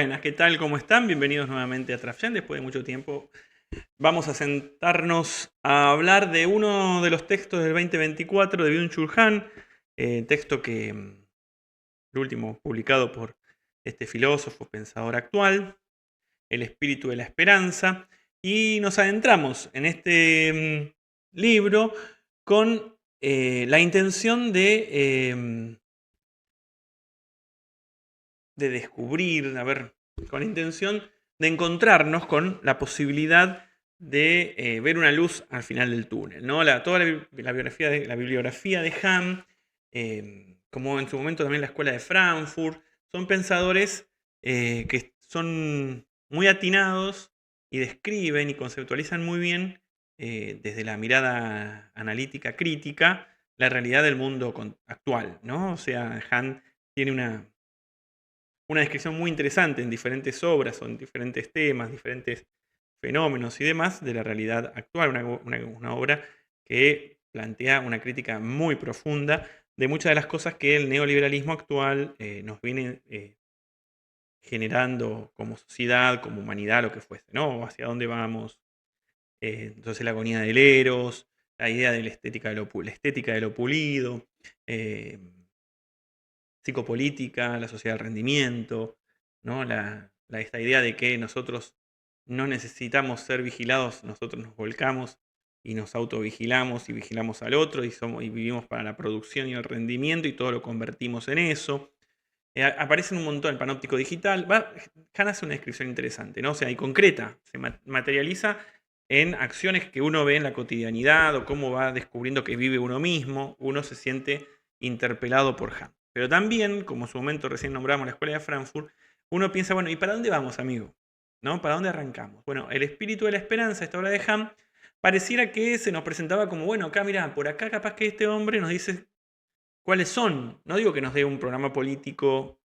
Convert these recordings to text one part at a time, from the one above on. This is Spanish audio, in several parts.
Buenas, ¿qué tal? ¿Cómo están? Bienvenidos nuevamente a Trafjan. Después de mucho tiempo vamos a sentarnos a hablar de uno de los textos del 2024 de Byung-Chul Han, texto que el último publicado por este filósofo, pensador actual, El espíritu de la esperanza, y nos adentramos en este libro con la intención de descubrir, a ver, con la intención de encontrarnos con la posibilidad de ver una luz al final del túnel, ¿no? Toda la bibliografía de Ham, como en su momento también la Escuela de Frankfurt, son pensadores que son muy atinados y describen y conceptualizan muy bien desde la mirada analítica crítica la realidad del mundo actual, ¿no? O sea, Han tiene una descripción muy interesante en diferentes obras o en diferentes temas, diferentes fenómenos y demás de la realidad actual. Una obra que plantea una crítica muy profunda de muchas de las cosas que el neoliberalismo actual nos viene generando como sociedad, como humanidad, lo que fuese, ¿no? Hacia dónde vamos. Entonces la agonía del eros, la idea de la estética de lo pulido, eh, psicopolítica, la sociedad del rendimiento, ¿no? Esta idea de que nosotros no necesitamos ser vigilados, nosotros nos volcamos y nos autovigilamos y vigilamos al otro y vivimos para la producción y el rendimiento y todo lo convertimos en eso. Aparecen un montón el panóptico digital. Han hace una descripción interesante, ¿no? O sea, y concreta, se materializa en acciones que uno ve en la cotidianidad o cómo va descubriendo que vive uno mismo, uno se siente interpelado por Han. Pero también, como en su momento recién nombramos la Escuela de Frankfurt, uno piensa, bueno, ¿y para dónde vamos, amigo? ¿No? ¿Para dónde arrancamos? Bueno, el espíritu de la esperanza, esta obra de Han, pareciera que se nos presentaba como, bueno, acá mira, por acá capaz que este hombre nos dice cuáles son. No digo que nos dé un programa político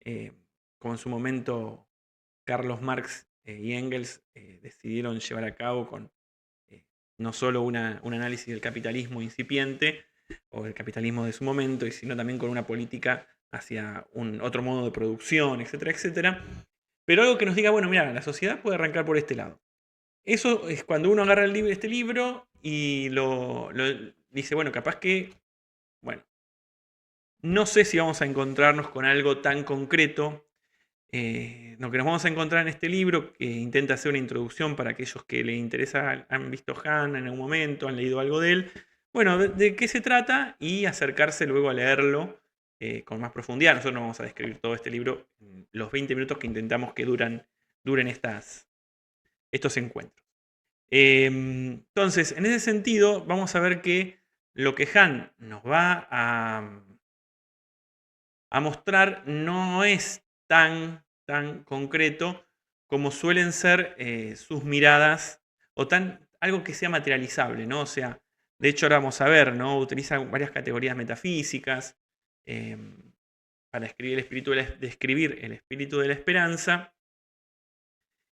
eh, como en su momento Carlos Marx y Engels decidieron llevar a cabo con eh, no solo un análisis del capitalismo incipiente o del capitalismo de su momento, sino también con una política hacia otro modo de producción, etcétera, etcétera. Pero algo que nos diga, bueno, mira, la sociedad puede arrancar por este lado. Eso es cuando uno agarra este libro y lo dice, bueno, capaz que, bueno, no sé si vamos a encontrarnos con algo tan concreto. Lo que nos vamos a encontrar en este libro, que intenta hacer una introducción para aquellos que les interesa, han visto Han en algún momento, han leído algo de él. Bueno, de qué se trata y acercarse luego a leerlo con más profundidad. Nosotros no vamos a describir todo este libro en los 20 minutos que intentamos que duren estos encuentros. Entonces, en ese sentido, vamos a ver que lo que Han nos va a mostrar no es tan concreto como suelen ser sus miradas o algo que sea materializable, ¿no? O sea, de hecho ahora vamos a ver, ¿no? Utiliza varias categorías metafísicas eh, para describir el espíritu de la esperanza,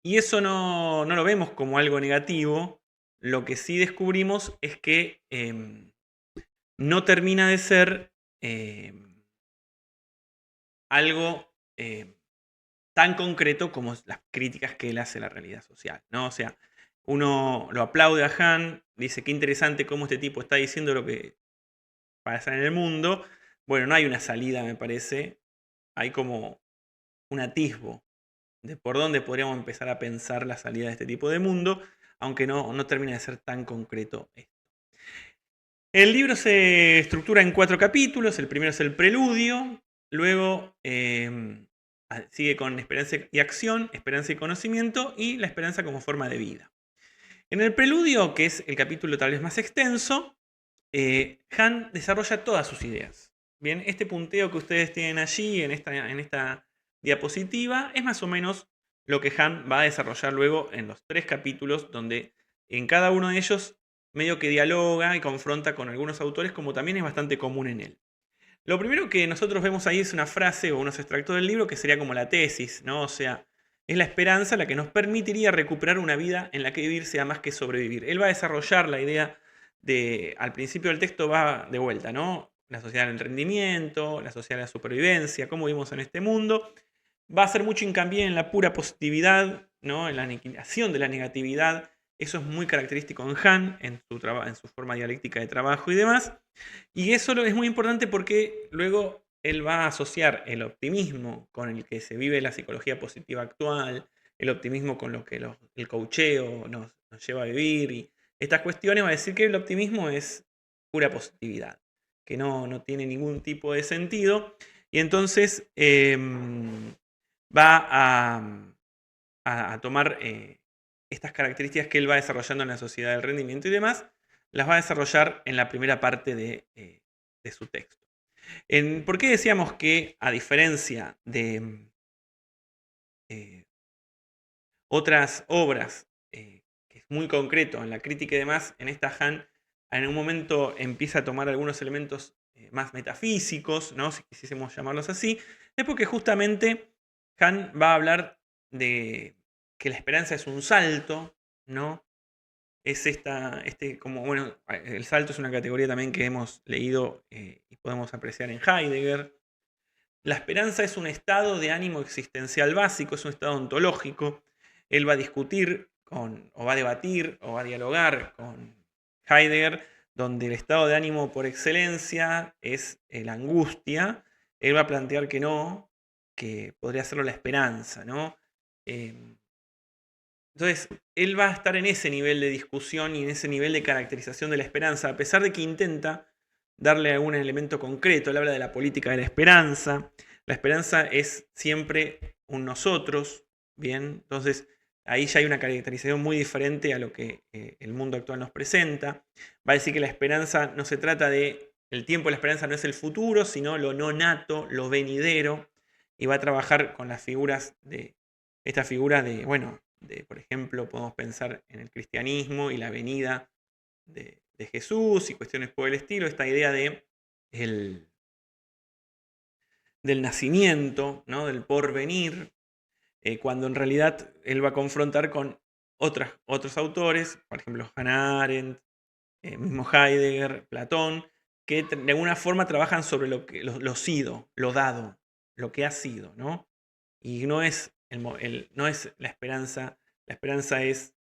y eso no lo vemos como algo negativo. Lo que sí descubrimos es que no termina de ser algo tan concreto como las críticas que él hace a la realidad social, ¿no? O sea, uno lo aplaude a Han, dice qué interesante cómo este tipo está diciendo lo que pasa en el mundo. Bueno, no hay una salida, me parece. Hay como un atisbo de por dónde podríamos empezar a pensar la salida de este tipo de mundo, aunque no termina de ser tan concreto esto. El libro se estructura en 4 capítulos. El primero es el preludio, luego sigue con esperanza y acción, esperanza y conocimiento, y la esperanza como forma de vida. En el preludio, que es el capítulo tal vez más extenso, Han desarrolla todas sus ideas. Bien, este punteo que ustedes tienen allí en esta diapositiva es más o menos lo que Han va a desarrollar luego en los 3 capítulos, donde en cada uno de ellos medio que dialoga y confronta con algunos autores, como también es bastante común en él. Lo primero que nosotros vemos ahí es una frase o unos extractos del libro que sería como la tesis, ¿no? O sea, es la esperanza la que nos permitiría recuperar una vida en la que vivir sea más que sobrevivir. Él va a desarrollar la idea al principio del texto va de vuelta, ¿no? La sociedad del rendimiento, la sociedad de la supervivencia, cómo vivimos en este mundo. Va a hacer mucho hincapié en la pura positividad, ¿no? En la aniquilación de la negatividad. Eso es muy característico en Han, en su forma dialéctica de trabajo y demás. Y eso es muy importante porque luego él va a asociar el optimismo con el que se vive la psicología positiva actual, el optimismo con lo que el coacheo nos lleva a vivir y estas cuestiones. Va a decir que el optimismo es pura positividad, que no tiene ningún tipo de sentido. Y entonces va a tomar estas características que él va desarrollando en la sociedad del rendimiento y demás, las va a desarrollar en la primera parte de su texto. ¿Por qué decíamos que, a diferencia de otras obras, que es muy concreto en la crítica y demás, en esta Han en un momento empieza a tomar algunos elementos más metafísicos, ¿no? Si quisiésemos llamarlos así? Es porque justamente Han va a hablar de que la esperanza es un salto, ¿no? Es como, bueno, el salto es una categoría también que hemos leído y podemos apreciar en Heidegger. La esperanza es un estado de ánimo existencial básico, es un estado ontológico. Él va a discutir o va a debatir, o va a dialogar con Heidegger, donde el estado de ánimo por excelencia es la angustia. Él va a plantear que no, que podría serlo la esperanza, ¿no? Entonces, él va a estar en ese nivel de discusión y en ese nivel de caracterización de la esperanza, a pesar de que intenta darle algún elemento concreto. Él habla de la política de la esperanza. La esperanza es siempre un nosotros, ¿bien? Entonces, ahí ya hay una caracterización muy diferente a lo que el mundo actual nos presenta. Va a decir que la esperanza no se trata de... El tiempo de la esperanza no es el futuro, sino lo no nato, lo venidero. Y va a trabajar con las figuras de... Esta figura de, bueno, por ejemplo, podemos pensar en el cristianismo y la venida de Jesús y cuestiones por el estilo, esta idea del nacimiento, ¿no? Del porvenir, cuando en realidad él va a confrontar con otros autores, por ejemplo Hannah Arendt, mismo Heidegger, Platón, que de alguna forma trabajan sobre lo sido, lo dado, lo que ha sido, ¿no? Y no es, no es la esperanza es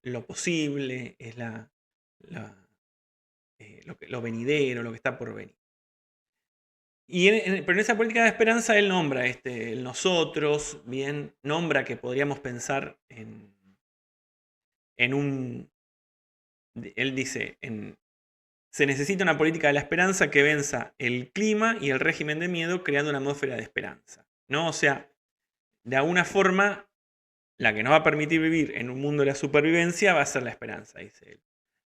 lo posible, es lo venidero, lo que está por venir. Pero en esa política de esperanza él nombra el nosotros, bien, nombra que podríamos pensar en un... Él dice, se necesita una política de la esperanza que venza el clima y el régimen de miedo creando una atmósfera de esperanza, ¿no? O sea, de alguna forma, la que nos va a permitir vivir en un mundo de la supervivencia va a ser la esperanza, dice él.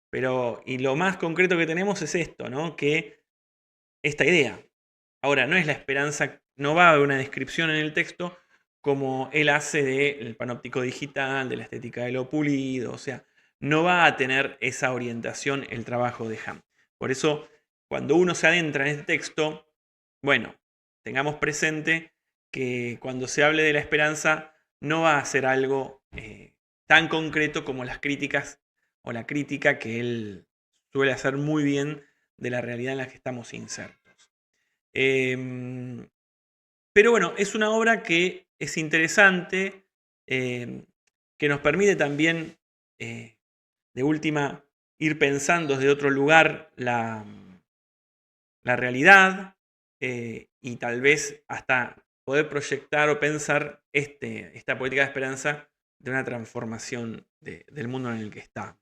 Pero, y lo más concreto que tenemos es esto, ¿no? Que esta idea. Ahora, no es la esperanza, no va a haber una descripción en el texto como él hace del panóptico digital, de la estética de lo pulido, o sea, no va a tener esa orientación el trabajo de Ham. Por eso, cuando uno se adentra en este texto, bueno, tengamos presente que cuando se hable de la esperanza, no va a ser algo tan concreto como las críticas o la crítica que él suele hacer muy bien de la realidad en la que estamos insertos. Pero bueno, es una obra que es interesante, que nos permite también, de última, ir pensando desde otro lugar la realidad y tal vez hasta poder proyectar o pensar esta política de esperanza de una transformación del mundo en el que estamos.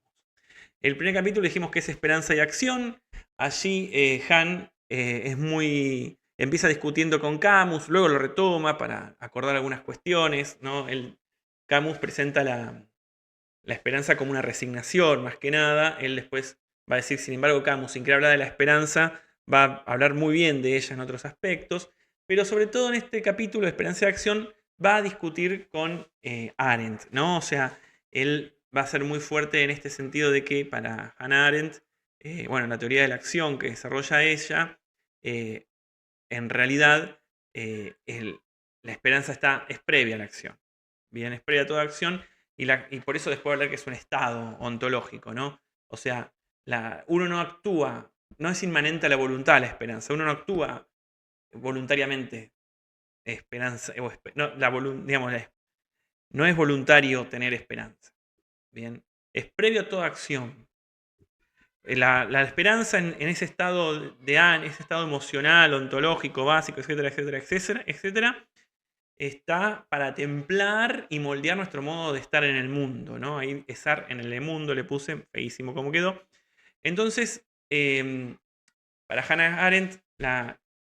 El primer capítulo dijimos que es esperanza y acción. Allí Han empieza discutiendo con Camus, luego lo retoma para acordar algunas cuestiones, ¿no? Camus presenta la esperanza como una resignación, más que nada. Él después va a decir, sin embargo, Camus, sin querer hablar de la esperanza, va a hablar muy bien de ella en otros aspectos, pero sobre todo en este capítulo de Esperanza y Acción va a discutir con Arendt, ¿no? O sea, él va a ser muy fuerte en este sentido de que para Hannah Arendt, bueno, la teoría de la acción que desarrolla ella, en realidad la esperanza es previa a la acción. Bien, es previa a toda acción y por eso después hablar que es un estado ontológico, ¿no? O sea, uno no actúa, no es inmanente a la voluntad la esperanza, uno no actúa voluntariamente esperanza, no, digamos, no es voluntario tener esperanza. Bien, es previo a toda acción. La esperanza en ese estado ese estado emocional, ontológico, básico, etcétera, etcétera, etcétera, etcétera, está para templar y moldear nuestro modo de estar en el mundo, ¿no? Ahí estar en el mundo le puse, feísimo como quedó. Entonces, para Hannah Arendt,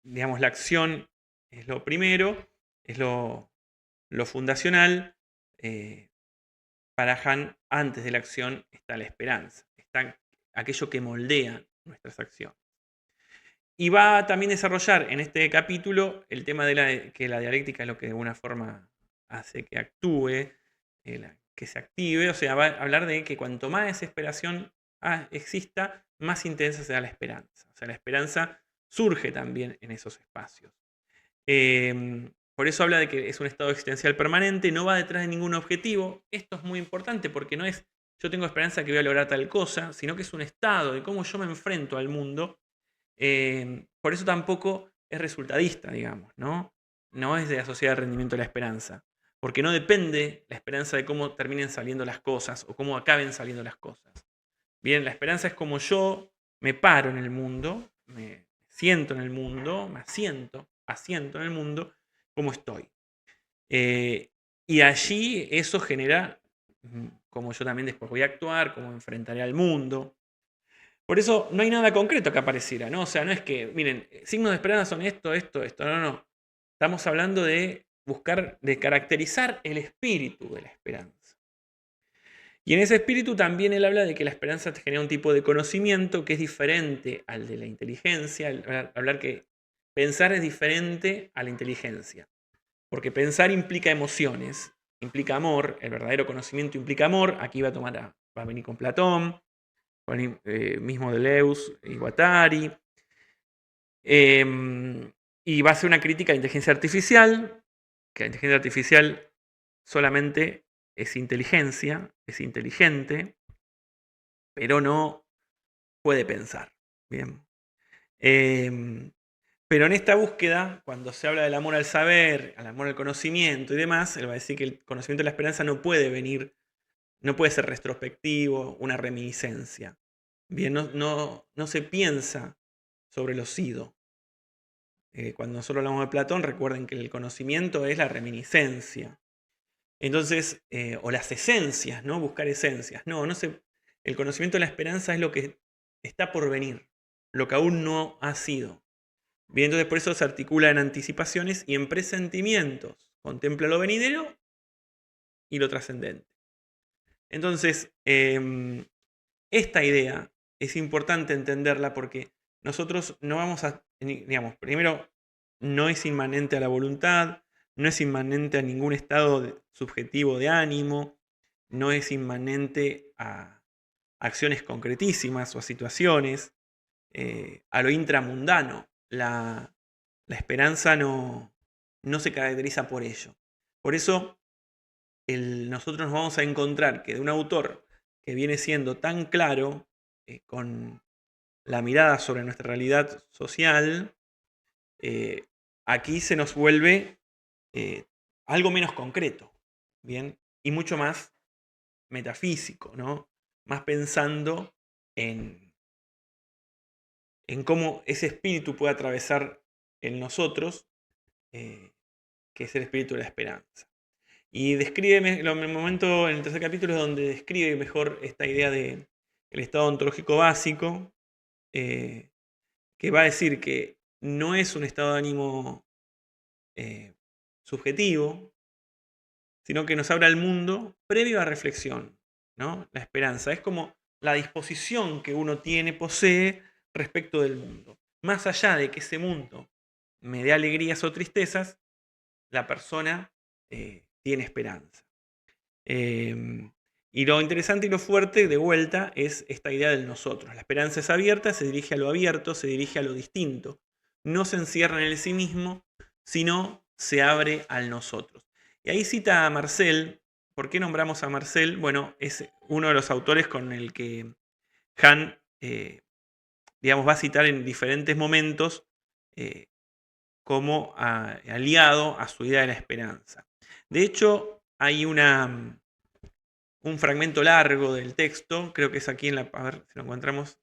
digamos, la acción es lo primero, es lo fundacional. Para Han, antes de la acción está la esperanza, está aquello que moldea nuestras acciones. Y va a también desarrollar en este capítulo el tema de que la dialéctica es lo que de alguna forma hace que actúe, que se active. O sea, va a hablar de que cuanto más desesperación exista, más intensa será la esperanza. O sea, la esperanza surge también en esos espacios. Por eso habla de que es un estado existencial permanente, no va detrás de ningún objetivo. Esto es muy importante porque no es yo tengo esperanza que voy a lograr tal cosa, sino que es un estado de cómo yo me enfrento al mundo. Por eso tampoco es resultadista, digamos, ¿no? No es de asociar el rendimiento a la esperanza, porque no depende la esperanza de cómo terminen saliendo las cosas o cómo acaben saliendo las cosas. Bien, la esperanza es como yo me paro en el mundo, me siento en el mundo, me asiento en el mundo, como estoy. Y allí eso genera cómo yo también después voy a actuar, cómo enfrentaré al mundo. Por eso no hay nada concreto que apareciera, ¿no? O sea, no es que, miren, signos de esperanza son esto, esto, esto. No, no. Estamos hablando de buscar, de caracterizar el espíritu de la esperanza. Y en ese espíritu también él habla de que la esperanza te genera un tipo de conocimiento que es diferente al de la inteligencia. Hablar que pensar es diferente a la inteligencia. Porque pensar implica emociones, implica amor, el verdadero conocimiento implica amor. Aquí va a venir con Platón, con el mismo Deleuze y Guattari. Y va a ser una crítica a la inteligencia artificial, que la inteligencia artificial solamente es inteligencia, es inteligente, pero no puede pensar. Bien. Pero en esta búsqueda, cuando se habla del amor al saber, al amor al conocimiento y demás, él va a decir que el conocimiento de la esperanza no puede venir, no puede ser retrospectivo, una reminiscencia. Bien, no se piensa sobre lo sido. Cuando nosotros hablamos de Platón, recuerden que el conocimiento es la reminiscencia. Entonces, o las esencias, ¿no? Buscar esencias. El conocimiento de la esperanza es lo que está por venir, lo que aún no ha sido. Bien, entonces por eso se articula en anticipaciones y en presentimientos. Contempla lo venidero y lo trascendente. Entonces, esta idea es importante entenderla porque nosotros no vamos a, digamos, primero, no es inmanente a la voluntad, no es inmanente a ningún estado subjetivo de ánimo, no es inmanente a acciones concretísimas o a situaciones, a lo intramundano. La esperanza no se caracteriza por ello. Por eso nosotros nos vamos a encontrar que de un autor que viene siendo tan claro con la mirada sobre nuestra realidad social, aquí se nos vuelve algo menos concreto, ¿bien? Y mucho más metafísico, ¿no? Más pensando en cómo ese espíritu puede atravesar en nosotros, que es el espíritu de la esperanza. Y describe, en el tercer capítulo es donde describe mejor esta idea del estado ontológico básico, que va a decir que no es un estado de ánimo subjetivo, sino que nos abre al mundo previo a reflexión, ¿no? La esperanza es como la disposición que uno posee respecto del mundo. Más allá de que ese mundo me dé alegrías o tristezas, la persona tiene esperanza. Y lo interesante y lo fuerte, de vuelta, es esta idea del nosotros. La esperanza es abierta, se dirige a lo abierto, se dirige a lo distinto. No se encierra en el sí mismo, sino se abre al nosotros. Y ahí cita a Marcel. ¿Por qué nombramos a Marcel? Bueno, es uno de los autores con el que Han, digamos, va a citar en diferentes momentos como aliado a su idea de la esperanza. De hecho, hay un fragmento largo del texto, creo que es aquí a ver si lo encontramos,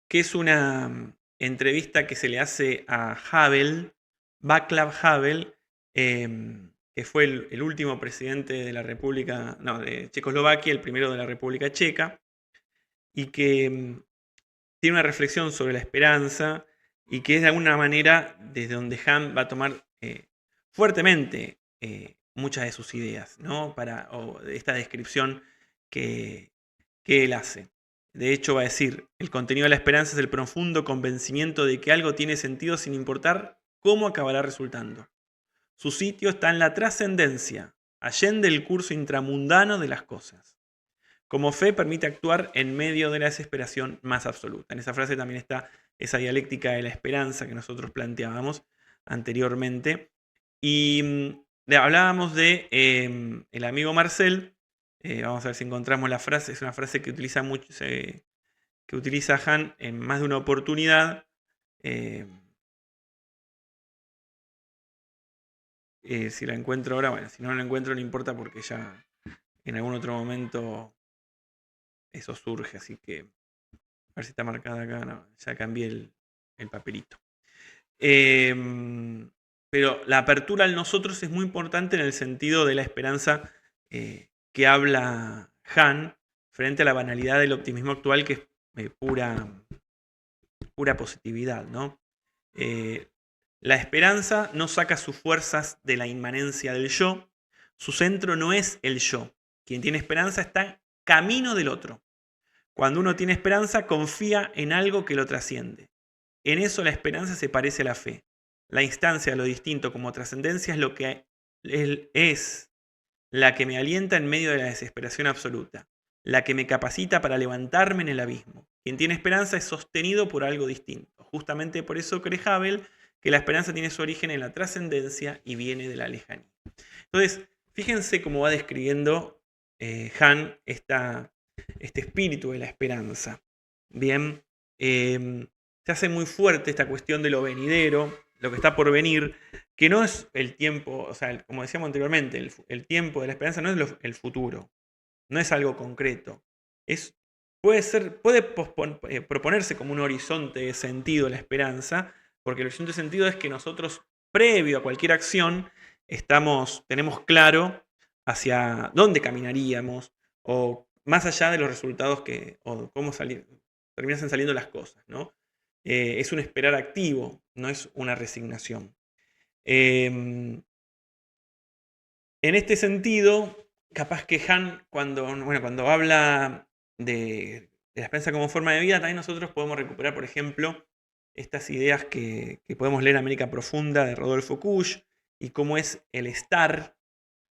que es una entrevista que se le hace a Havel, Václav Havel, que fue el último presidente de la República, no, de Checoslovaquia, el primero de la República Checa, y que tiene una reflexión sobre la esperanza y que es de alguna manera desde donde Hahn va a tomar fuertemente muchas de sus ideas, ¿no? O de esta descripción que él hace. De hecho, va a decir, el contenido de la esperanza es el profundo convencimiento de que algo tiene sentido sin importar cómo acabará resultando. Su sitio está en la trascendencia, allende el curso intramundano de las cosas. Como fe permite actuar en medio de la desesperación más absoluta. En esa frase también está esa dialéctica de la esperanza que nosotros planteábamos anteriormente. Y hablábamos de el amigo Marcel. Vamos a ver si encontramos la frase. Es una frase que utiliza mucho, que utiliza Hahn en más de una oportunidad. Si la encuentro ahora, bueno, si no la encuentro no importa porque ya en algún otro momento eso surge, así que a ver si está marcada acá, no, ya cambié el papelito. Pero la apertura al nosotros es muy importante en el sentido de la esperanza que habla Hahn frente a la banalidad del optimismo actual, que es pura positividad, ¿no? La esperanza no saca sus fuerzas de la inmanencia del yo. Su centro no es el yo. Quien tiene esperanza está camino del otro. Cuando uno tiene esperanza, confía en algo que lo trasciende. En eso la esperanza se parece a la fe. La instancia de lo distinto como trascendencia es lo que es la que me alienta en medio de la desesperación absoluta, la que me capacita para levantarme en el abismo. Quien tiene esperanza es sostenido por algo distinto. Justamente por eso cree Havel que la esperanza tiene su origen en la trascendencia y viene de la lejanía. Entonces, fíjense cómo va describiendo Hahn este espíritu de la esperanza. Bien, se hace muy fuerte esta cuestión de lo venidero, lo que está por venir, que no es el tiempo, o sea, como decíamos anteriormente, el tiempo de la esperanza no es el futuro, no es algo concreto. Puede proponerse como un horizonte de sentido la esperanza, porque el horizonte de sentido es que nosotros, previo a cualquier acción, tenemos claro hacia dónde caminaríamos, o más allá de los resultados o cómo terminan saliendo las cosas, ¿no? Es un esperar activo, no es una resignación. En este sentido, capaz que Hahn, cuando habla de la esperanza como forma de vida, también nosotros podemos recuperar, por ejemplo, estas ideas que podemos leer en América Profunda de Rodolfo Kusch, y cómo es el estar,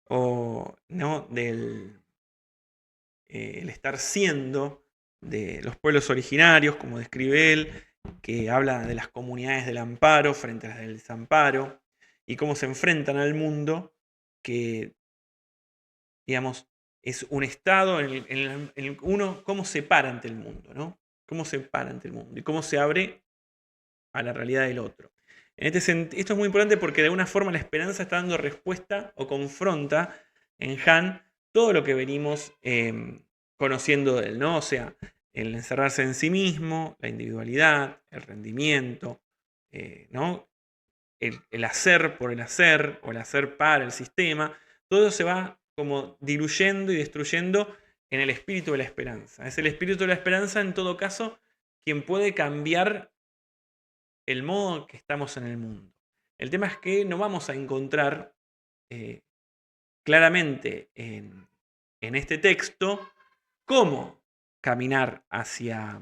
¿no? El estar siendo de los pueblos originarios, como describe él, que habla de las comunidades del amparo frente a las del desamparo, y cómo se enfrentan al mundo, que, digamos, es un estado en el uno, cómo se para ante el mundo, ¿no? Cómo se para ante el mundo y cómo se abre a la realidad del otro. Esto es muy importante porque de alguna forma la esperanza está dando respuesta o confronta en Hahn todo lo que venimos conociendo de él, ¿no? O sea, el encerrarse en sí mismo, la individualidad, el rendimiento, ¿no? El hacer por el hacer o el hacer para el sistema, todo eso se va como diluyendo y destruyendo en el espíritu de la esperanza. Es el espíritu de la esperanza, en todo caso, quien puede cambiar el modo en que estamos en el mundo. El tema es que no vamos a encontrar claramente en este texto cómo caminar hacia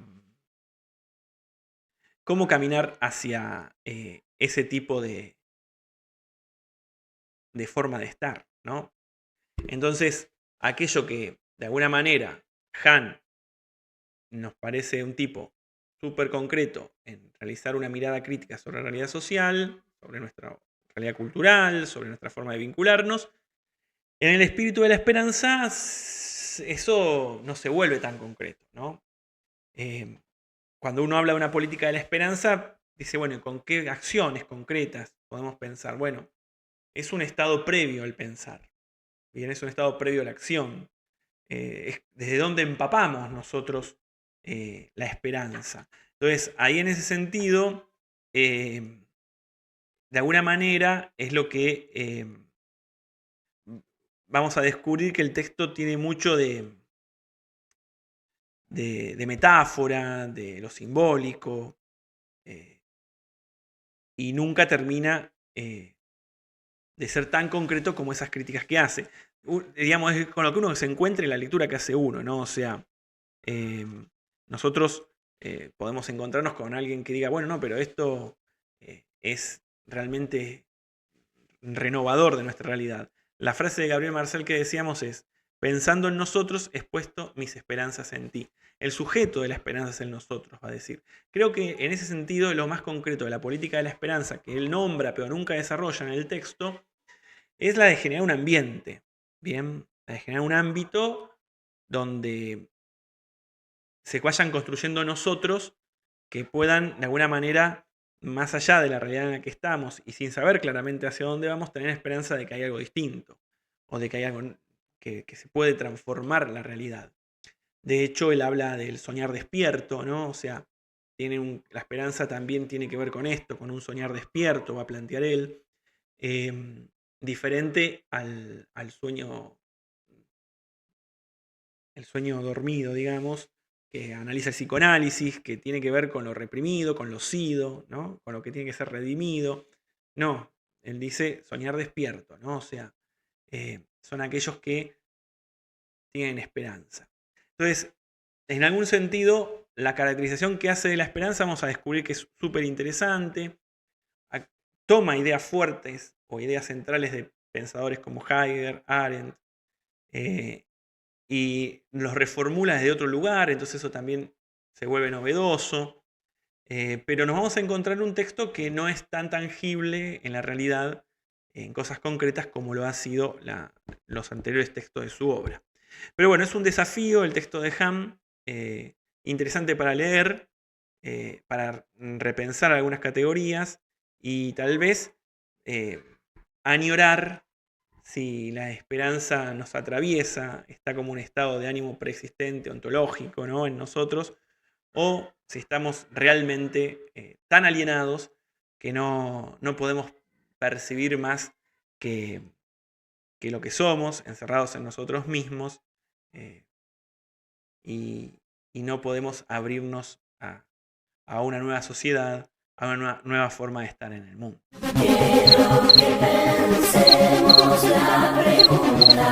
ese tipo de forma de estar, ¿no? Entonces, aquello que de alguna manera Hahn nos parece un tipo súper concreto en realizar una mirada crítica sobre la realidad social, sobre nuestra realidad cultural, sobre nuestra forma de vincularnos, en el espíritu de la esperanza eso no se vuelve tan concreto, ¿no? Cuando uno habla de una política de la esperanza, dice, bueno, ¿con qué acciones concretas podemos pensar? Bueno, es un estado previo al pensar. Bien, es un estado previo a la acción. Es desde donde empapamos nosotros la esperanza. Entonces, ahí en ese sentido, de alguna manera, es lo que vamos a descubrir que el texto tiene mucho de metáfora, de lo simbólico, y nunca termina de ser tan concreto como esas críticas que hace. Digamos, es con lo que uno se encuentra en la lectura que hace uno, ¿no? O sea, nosotros podemos encontrarnos con alguien que diga, bueno, no, pero esto es realmente renovador de nuestra realidad. La frase de Gabriel Marcel que decíamos es, pensando en nosotros, he puesto mis esperanzas en ti. El sujeto de la esperanza es el nosotros, va a decir. Creo que en ese sentido lo más concreto de la política de la esperanza, que él nombra pero nunca desarrolla en el texto, es la de generar un ambiente, ¿bien? La de generar un ámbito donde se vayan construyendo nosotros que puedan, de alguna manera, más allá de la realidad en la que estamos y sin saber claramente hacia dónde vamos, tener esperanza de que hay algo distinto o de que hay algo que se puede transformar la realidad. De hecho, él habla del soñar despierto, ¿no? O sea, la esperanza también tiene que ver con esto, con un soñar despierto, va a plantear él, diferente al sueño, el sueño dormido, digamos, que analiza el psicoanálisis, que tiene que ver con lo reprimido, con lo sido, ¿no? Con lo que tiene que ser redimido. No, él dice soñar despierto, ¿no? O sea, son aquellos que tienen esperanza. Entonces, en algún sentido, la caracterización que hace de la esperanza vamos a descubrir que es súper interesante. Toma ideas fuertes o ideas centrales de pensadores como Heidegger, Arendt, y los reformula desde otro lugar, entonces eso también se vuelve novedoso. Pero nos vamos a encontrar un texto que no es tan tangible en la realidad, en cosas concretas, como lo ha sido los anteriores textos de su obra. Pero bueno, es un desafío el texto de Ham, interesante para leer, para repensar algunas categorías y tal vez añorar si la esperanza nos atraviesa, está como un estado de ánimo preexistente, ontológico, ¿no? En nosotros, o si estamos realmente tan alienados que no podemos percibir más que lo que somos, encerrados en nosotros mismos, eh, y no podemos abrirnos a una nueva sociedad, a una nueva forma de estar en el mundo. Quiero que pensemos la pregunta.